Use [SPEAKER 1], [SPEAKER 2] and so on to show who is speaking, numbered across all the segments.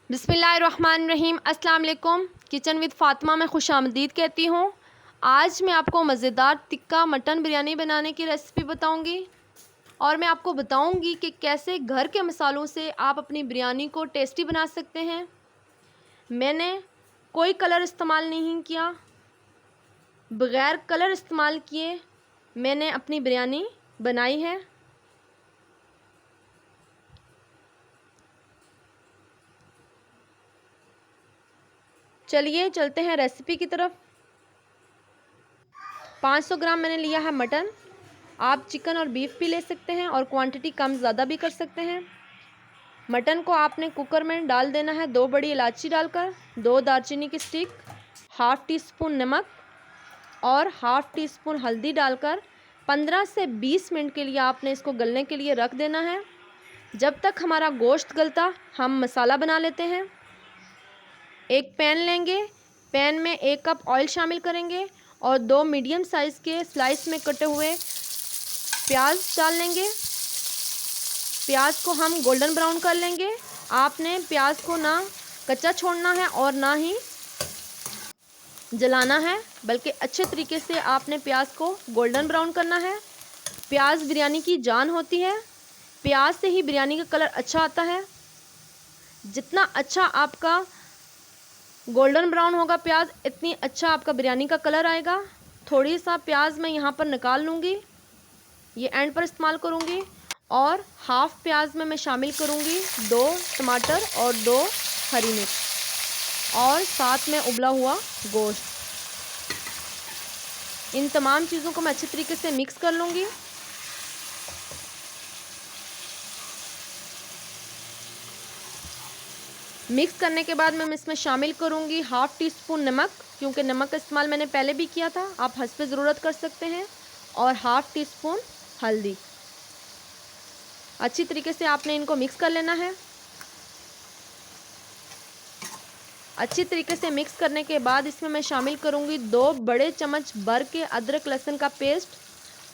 [SPEAKER 1] बिस्मिल्लाहिर्रहमानिर्रहीम। अस्सलाम वालेकुम। किचन विद फ़ातिमा में खुशामदीद कहती हूँ। आज मैं आपको मज़ेदार टिक्का मटन बिरयानी बनाने की रेसिपी बताऊँगी और मैं आपको बताऊँगी कि कैसे घर के मसालों से आप अपनी बिरयानी को टेस्टी बना सकते हैं। मैंने कोई कलर इस्तेमाल नहीं किया, बग़ैर कलर इस्तेमाल किए मैंने अपनी बिरयानी बनाई है। चलिए चलते हैं रेसिपी की तरफ। 500 ग्राम मैंने लिया है मटन। आप चिकन और बीफ भी ले सकते हैं और क्वांटिटी कम ज़्यादा भी कर सकते हैं। मटन को आपने कुकर में डाल देना है 2 बड़ी इलायची डालकर, 2 दालचीनी की स्टिक, हाफ़ टी स्पून नमक और हाफ़ टी स्पून हल्दी डालकर 15 से 20 मिनट के लिए आपने इसको गलने के लिए रख देना है। जब तक हमारा गोश्त गलता हम मसाला बना लेते हैं। एक पैन लेंगे, पैन में 1 कप ऑयल शामिल करेंगे और 2 मीडियम साइज़ के स्लाइस में कटे हुए प्याज डाल लेंगे। प्याज को हम गोल्डन ब्राउन कर लेंगे। आपने प्याज को ना कच्चा छोड़ना है और ना ही जलाना है, बल्कि अच्छे तरीके से आपने प्याज को गोल्डन ब्राउन करना है। प्याज बिरयानी की जान होती है। प्याज से ही बिरयानी का कलर अच्छा आता है। जितना अच्छा आपका गोल्डन ब्राउन होगा प्याज, इतनी अच्छा आपका बिरयानी का कलर आएगा। थोड़ी सा प्याज मैं यहाँ पर निकाल लूँगी, ये एंड पर इस्तेमाल करूँगी। और हाफ़ प्याज में मैं शामिल करूँगी 2 टमाटर और 2 हरी मिर्च और साथ में उबला हुआ गोश्त। इन तमाम चीज़ों को मैं अच्छी तरीके से मिक्स कर लूँगी। मिक्स करने के बाद मैं इसमें शामिल करूँगी हाफ़ टी स्पून नमक, क्योंकि नमक का इस्तेमाल मैंने पहले भी किया था, आप हस्बे ज़रूरत कर सकते हैं। और हाफ़ टी स्पून हल्दी। अच्छी तरीके से आपने इनको मिक्स कर लेना है। अच्छी तरीके से मिक्स करने के बाद इसमें मैं शामिल करूँगी 2 बड़े चम्मच भर के अदरक लहसुन का पेस्ट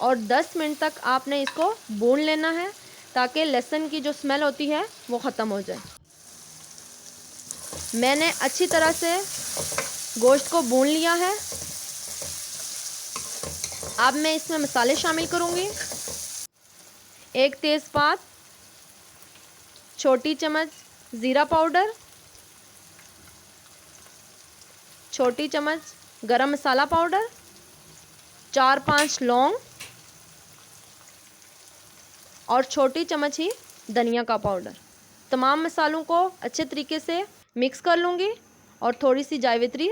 [SPEAKER 1] और 10 मिनट तक आपने इसको भून लेना है, ताकि लहसुन की जो स्मेल होती है वो ख़त्म हो जाए। मैंने अच्छी तरह से गोश्त को भून लिया है। अब मैं इसमें मसाले शामिल करूँगी। 1 तेज़पात, छोटी चम्मच ज़ीरा पाउडर, छोटी चम्मच गरम मसाला पाउडर, 4-5 लौंग और छोटी चम्मच ही धनिया का पाउडर। तमाम मसालों को अच्छे तरीके से मिक्स कर लूँगी और थोड़ी सी जावित्री।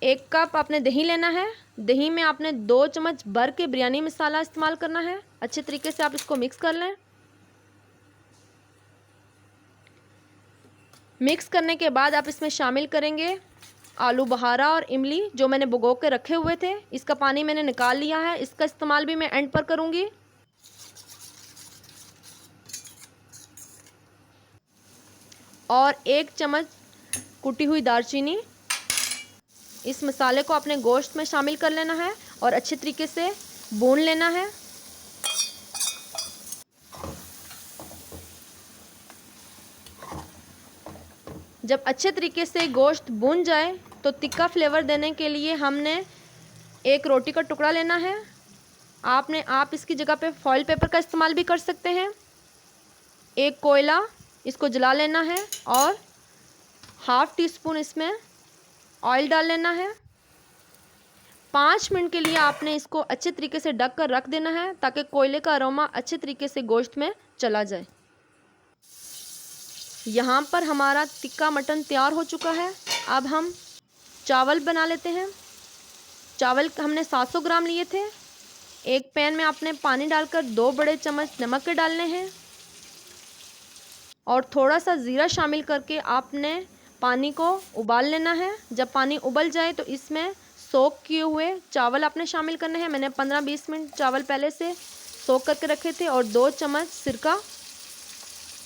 [SPEAKER 1] 1 कप आपने दही लेना है। दही में आपने 2 चम्मच भर के बिरयानी मसाला इस्तेमाल करना है। अच्छे तरीके से आप इसको मिक्स कर लें। मिक्स करने के बाद आप इसमें शामिल करेंगे आलू बहारा और इमली, जो मैंने भिगो के रखे हुए थे। इसका पानी मैंने निकाल लिया है, इसका इस्तेमाल भी मैं एंड पर करूँगी। और 1 चम्मच कुटी हुई दालचीनी। इस मसाले को अपने गोश्त में शामिल कर लेना है और अच्छे तरीके से भून लेना है। जब अच्छे तरीके से गोश्त भून जाए तो तिक्का फ्लेवर देने के लिए हमने 1 रोटी का टुकड़ा लेना है। आप इसकी जगह पे फॉइल पेपर का इस्तेमाल भी कर सकते हैं। 1 कोयला, इसको जला लेना है और हाफ़ टी स्पून इसमें ऑयल डाल लेना है। 5 मिनट के लिए आपने इसको अच्छे तरीके से ढक कर रख देना है, ताकि कोयले का अरोमा अच्छे तरीके से गोश्त में चला जाए। यहाँ पर हमारा टिक्का मटन तैयार हो चुका है। अब हम चावल बना लेते हैं। चावल हमने 700 ग्राम लिए थे। एक पैन में आपने पानी डालकर 2 बड़े चम्मच नमक के डालने हैं और थोड़ा सा ज़ीरा शामिल करके आपने पानी को उबाल लेना है। जब पानी उबल जाए तो इसमें सोक किए हुए चावल आपने शामिल करने हैं। मैंने 15-20 मिनट चावल पहले से सोक करके रखे थे। और 2 चम्मच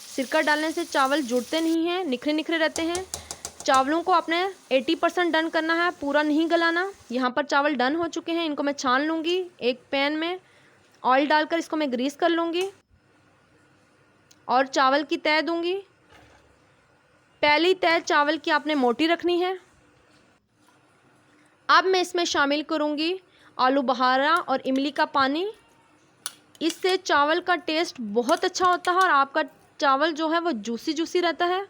[SPEAKER 1] सिरका डालने से चावल जुड़ते नहीं हैं, निखरे निखरे रहते हैं। चावलों को आपने 80% डन करना है, पूरा नहीं गलाना। यहाँ पर चावल डन हो चुके हैं, इनको मैं छान लूँगी। एक पैन में ऑयल डालकर इसको मैं ग्रीस कर लूँगी और चावल की तय दूंगी। पहली तय चावल की आपने मोटी रखनी है। अब मैं इसमें शामिल करूंगी आलू बहारा और इमली का पानी। इससे चावल का टेस्ट बहुत अच्छा होता है और आपका चावल जो है वो जूसी जूसी रहता है।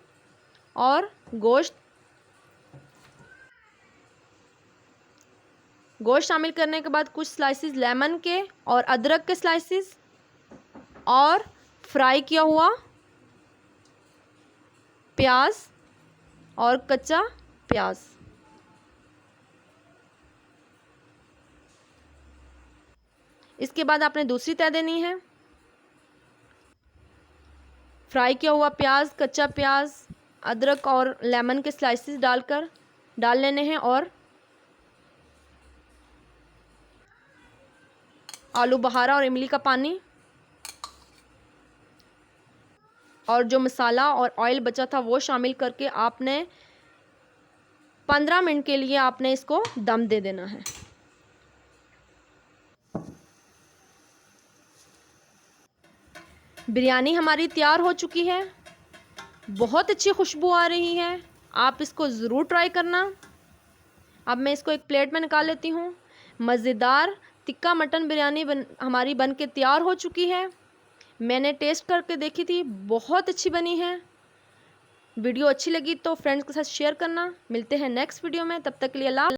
[SPEAKER 1] और गोश्त शामिल करने के बाद कुछ स्लाइसेस लेमन के और अदरक के स्लाइसेस और फ्राई किया हुआ प्याज और कच्चा प्याज। इसके बाद आपने दूसरी तय देनी है। फ्राई किया हुआ प्याज, कच्चा प्याज, अदरक और लेमन के स्लाइसेस डाल लेने हैं और आलू बहारा और इमली का पानी और जो मसाला और ऑयल बचा था वो शामिल करके आपने 15 मिनट के लिए आपने इसको दम दे देना है। बिरयानी हमारी तैयार हो चुकी है। बहुत अच्छी खुशबू आ रही है। आप इसको ज़रूर ट्राई करना। अब मैं इसको एक प्लेट में निकाल लेती हूँ। मज़ेदार टिक्का मटन बिरयानी हमारी बन के तैयार हो चुकी है। मैंने टेस्ट करके देखी थी, बहुत अच्छी बनी है। वीडियो अच्छी लगी तो फ्रेंड्स के साथ शेयर करना। मिलते हैं नेक्स्ट वीडियो में, तब तक के लिए अल्लाह।